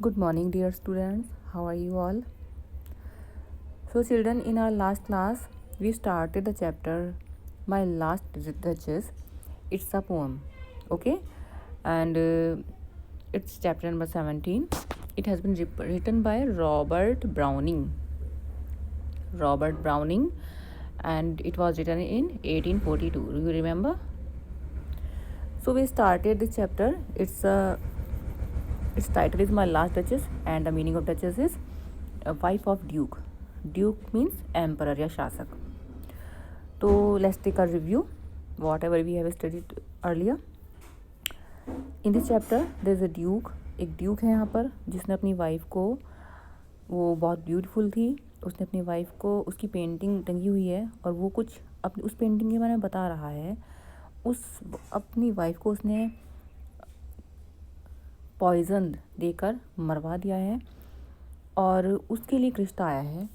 Good morning, dear students. How are you all? So, children, in our last class, we started the chapter My Last Duchess. It's a poem, okay? And it's chapter number 17. It has been written by Robert Browning. And it was written in 1842. Do you remember? So, we started the chapter. Its title is My Last Duchess, and the meaning of Duchess is a wife of Duke. Duke means emperor या शासक. तो let's take a review whatever we have studied earlier. In this chapter there is a duke. एक Duke है यहाँ पर जिसने अपनी wife को, वो बहुत ब्यूटीफुल थी, उसने अपनी वाइफ को, उसकी पेंटिंग टंगी हुई है और वो कुछ अपनी उस पेंटिंग के बारे में बता रहा है. उस अपनी वाइफ को उसने पॉइजन देकर मरवा दिया है और उसके लिए एक रिश्ता आया है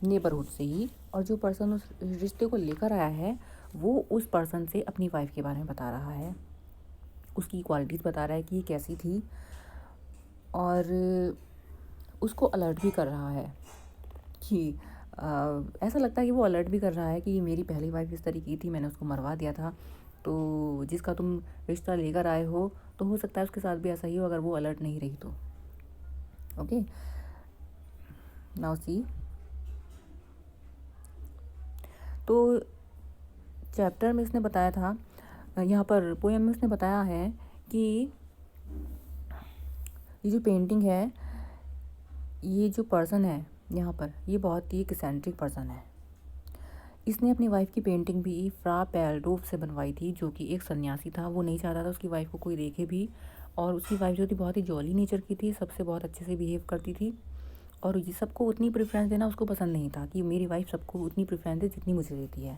नेबरहुड से ही, और जो पर्सन उस रिश्ते को लेकर आया है वो उस पर्सन से अपनी वाइफ के बारे में बता रहा है, उसकी क्वालिटीज़ बता रहा है कि कैसी थी, और उसको अलर्ट भी कर रहा है कि ऐसा लगता है कि वो अलर्ट भी कर रहा है कि मेरी पहली वाइफ इस तरीके की थी, मैंने उसको मरवा दिया था, तो जिसका तुम रिश्ता लेकर आए हो तो हो सकता है उसके साथ भी ऐसा ही हो अगर वो अलर्ट नहीं रही तो. Okay, now see. तो चैप्टर में इसने बताया था, यहाँ पर पोएम में उसने बताया है कि ये जो पेंटिंग है, ये जो पर्सन है यहाँ पर, ये बहुत ही एक्सेंट्रिक पर्सन है. इसने अपनी वाइफ की पेंटिंग भी फ्रा पेल्डोफ से बनवाई थी, जो कि एक सन्यासी था. वो नहीं चाहता था उसकी वाइफ को कोई देखे भी, और उसकी वाइफ जो थी बहुत ही जॉली नेचर की थी, सबसे बहुत अच्छे से बिहेव करती थी, और ये सबको उतनी प्रेफरेंस देना उसको पसंद नहीं था कि मेरी वाइफ सबको उतनी प्रेफरेंस दे जितनी मुझे देती है.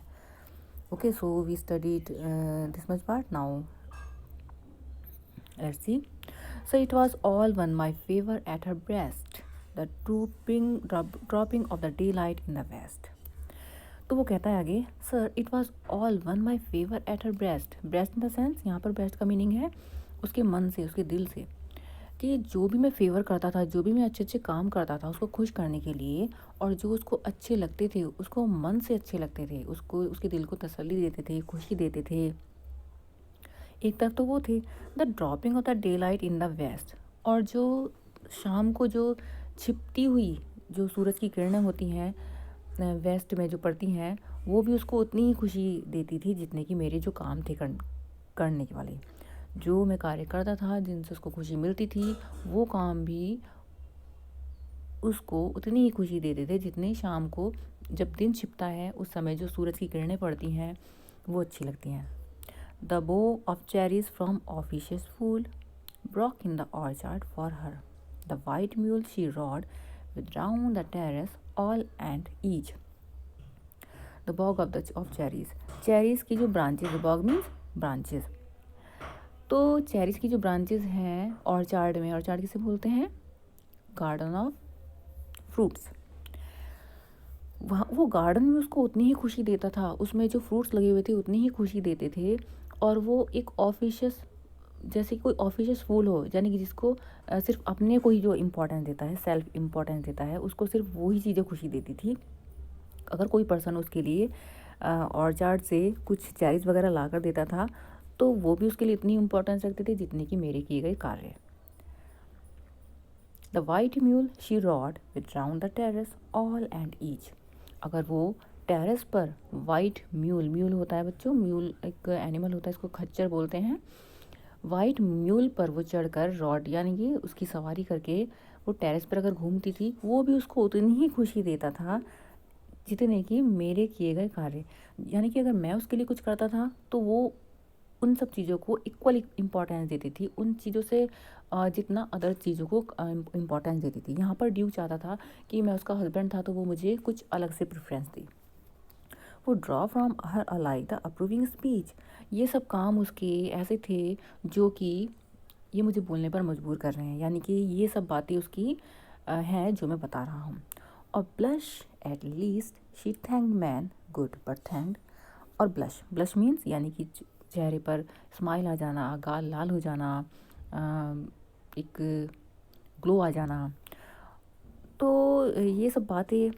Okay, so we studied this much part. Now let's see. So it was all one my favor at her breast, the dropping of the daylight in the west. तो वो कहता है आगे, sir it was all one my favour at her breast. Breast in the sense, यहाँ पर breast का meaning है उसके मन से, उसके दिल से, कि जो भी मैं फेवर करता था, जो भी मैं अच्छे अच्छे काम करता था उसको खुश करने के लिए, और जो उसको अच्छे लगते थे, उसको मन से अच्छे लगते थे, उसको उसके दिल को तसल्ली देते थे, खुशी देते थे. एक तरफ तो वो थे the dropping of the daylight in the west, और जो शाम को जो छिपती हुई जो सूरज की किरणें होती हैं वेस्ट में जो पड़ती हैं, वो भी उसको उतनी ही खुशी देती थी जितने कि मेरे जो काम थे करने के वाले, जो मैं कार्य करता था जिनसे उसको खुशी मिलती थी, वो काम भी उसको उतनी ही खुशी देते थे जितनी शाम को जब दिन छिपता है उस समय जो सूरज की किरणें पड़ती हैं वो अच्छी लगती हैं. The bow of cherries from officious fool broke in the orchard for her. The white mule she rode with round the terrace all and each. The bog of cherries. Cherries की जो branches, bog means branches. तो cherries की जो branches हैं orchard में, orchard किसे बोलते हैं? Garden of fruits. वहाँ वो गार्डन में उसको उतनी ही खुशी देता था, उसमें जो फ्रूट्स लगे हुए थे उतनी ही खुशी देते थे, और वो एक ऑफिशियस, जैसे कोई ऑफिशियस फूल हो, यानी कि जिसको सिर्फ अपने को ही जो इम्पोर्टेंस देता है, सेल्फ इम्पोर्टेंस देता है, उसको सिर्फ वो ही चीज़ें खुशी देती थी. अगर कोई पर्सन उसके लिए ऑर्चार्ड से कुछ चेरीज वगैरह ला कर देता था तो वो भी उसके लिए इतनी इम्पोर्टेंस रखते थे जितने कि मेरे किए गए कार्य. The white mule she rod with round the terrace all and each. अगर वो टेरेस पर वाइट म्यूल, म्यूल होता है बच्चों, म्यूल एक एनिमल होता है, इसको खच्चर बोलते हैं. वाइट म्यूल पर वो चढ़कर रॉड यानी कि उसकी सवारी करके वो टेरेस पर अगर घूमती थी, वो भी उसको उतनी ही खुशी देता था जितने कि मेरे किए गए कार्य. यानी कि अगर मैं उसके लिए कुछ करता था तो वो उन सब चीज़ों को इक्वल इम्पॉर्टेंस देती थी, उन चीज़ों से जितना अदर चीज़ों को इम्पॉर्टेंस देती थी. यहाँ पर ड्यूक चाहता था कि मैं उसका हस्बैंड था तो वो मुझे कुछ अलग से प्रेफरेंस दी. वो draw from her alike the approving speech. ये सब काम उसके ऐसे थे जो कि ये मुझे बोलने पर मजबूर कर रहे हैं, यानी कि ये सब बातें उसकी हैं जो मैं बता रहा हूँ. और blush at least she thank man good but thanked. और ब्लश, ब्लश मीन्स यानी कि चेहरे पर स्माइल आ जाना, गाल लाल हो जाना, एक ग्लो आ जाना। तो ये सब बातें,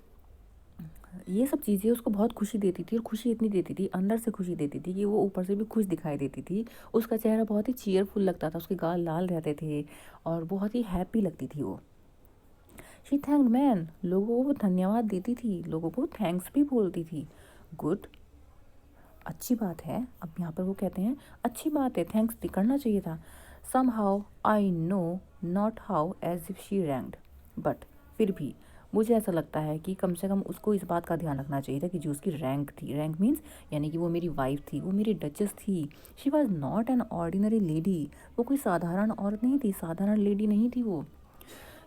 ये सब चीज़ें उसको बहुत खुशी देती थी, और खुशी इतनी देती थी, अंदर से खुशी देती थी कि वो ऊपर से भी खुश दिखाई देती थी। उसका चेहरा बहुत ही चीयरफुल लगता था, उसके गाल लाल रहते थे और बहुत ही हैप्पी लगती थी वो। शी थैंक्ड मैन, लोगों को वो धन्यवाद देती थी, लोगों को थैंक्स भी बोलती थी। गुड, अच्छी बात है। अब यहाँ पर वो कहते हैं अच्छी बात है, थैंक्स करना चाहिए था। Somehow I know not how as if she ranked, but फिर भी मुझे ऐसा लगता है कि कम से कम उसको इस बात का ध्यान रखना चाहिए था कि जो उसकी रैंक थी, रैंक मीन्स यानी कि वो मेरी वाइफ थी, वो मेरी डचेस थी। She was not an ordinary lady, वो कोई साधारण औरत नहीं थी, साधारण लेडी नहीं थी वो,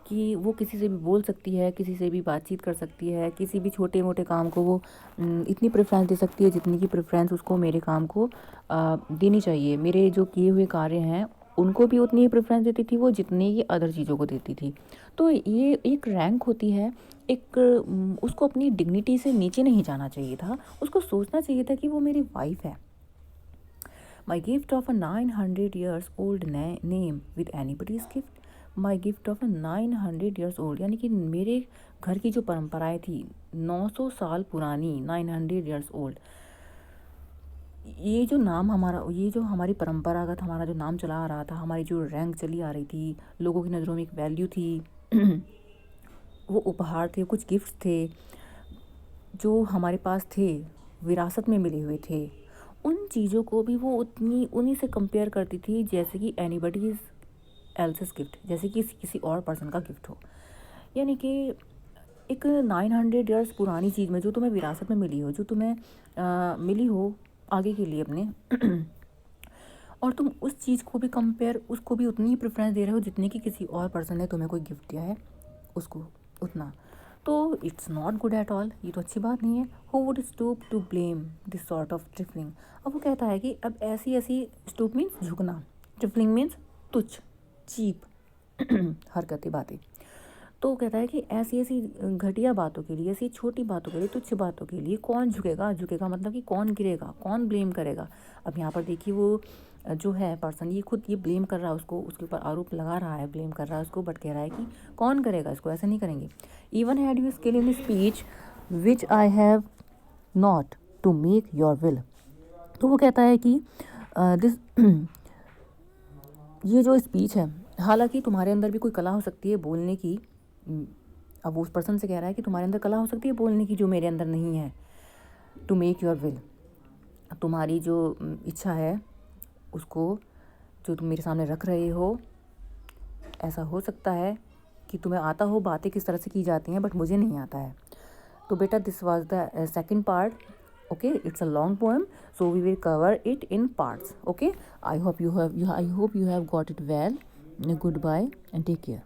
कि वो किसी से भी बोल सकती है, किसी से भी बातचीत कर सकती है, किसी भी छोटे मोटे काम को वो इतनी प्रेफरेंस दे सकती है जितनी की प्रेफरेंस उसको मेरे काम को देनी चाहिए। मेरे जो किए हुए कार्य हैं उनको भी उतनी ही प्रेफरेंस देती थी वो जितनी ही अदर चीज़ों को देती थी। तो ये एक रैंक होती है, एक उसको अपनी डिग्निटी से नीचे नहीं जाना चाहिए था, उसको सोचना चाहिए था कि वो मेरी वाइफ है। My gift of a 900 years old name with anybody's gift. My gift of a 900 years old, यानी कि मेरे घर की जो परंपराएं थी 900 साल पुरानी, 900 years old, ये जो नाम हमारा, ये जो हमारी परंपरागत हमारा जो नाम चला आ रहा था, हमारी जो रैंक चली आ रही थी, लोगों की नज़रों में एक वैल्यू थी वो उपहार थे, कुछ गिफ्ट्स थे जो हमारे पास थे, विरासत में मिले हुए थे, उन चीज़ों को भी वो उतनी उन्हीं से कंपेयर करती थी जैसे कि एनीबडीज एल्सेस गिफ्ट, जैसे कि किसी और पर्सन का गिफ्ट हो। यानी कि एक 900 ईयर्स पुरानी चीज़ में जो तुम्हें विरासत में मिली हो, जो तुम्हें मिली हो आगे के लिए अपने और तुम उस चीज़ को भी कंपेयर, उसको भी उतनी ही प्रेफरेंस दे रहे हो जितनी कि किसी और पर्सन ने तुम्हें कोई गिफ्ट दिया है उसको उतना, तो it's not good at all, ये तो अच्छी बात नहीं है। Who would stoop to blame this sort of trifling. अब वो कहता है कि अब ऐसी ऐसी, स्टूप मीन्स झुकना, ट्रिफलिंग मीन्स तुच्छ, चीप हरकतें, बातें। तो कहता है कि ऐसी ऐसी घटिया बातों के लिए, ऐसी छोटी बातों के लिए, तुच्छ बातों के लिए कौन झुकेगा, झुकेगा मतलब कि कौन गिरेगा, कौन ब्लेम करेगा। अब यहाँ पर देखिए वो जो है पर्सन, ये खुद ये ब्लेम कर रहा है उसको, उसके ऊपर आरोप लगा रहा है, ब्लेम कर रहा है उसको, बट कह रहा है कि कौन करेगा इसको, ऐसे नहीं करेंगे। Even had you skill in speech which I have not to make your will. तो वो कहता है कि दिस ये जो स्पीच है, हालांकि तुम्हारे अंदर भी कोई कला हो सकती है बोलने की। अब वो उस पर्सन से कह रहा है कि तुम्हारे अंदर कला हो सकती है बोलने की जो मेरे अंदर नहीं है, टू मेक योर विल, तुम्हारी जो इच्छा है उसको जो तुम मेरे सामने रख रहे हो, ऐसा हो सकता है कि तुम्हें आता हो बातें किस तरह से की जाती हैं, बट मुझे नहीं आता है। तो बेटा this was the second part, okay, it's a long poem, so we will cover it in parts, okay. I hope you have got it well. Goodbye and take care.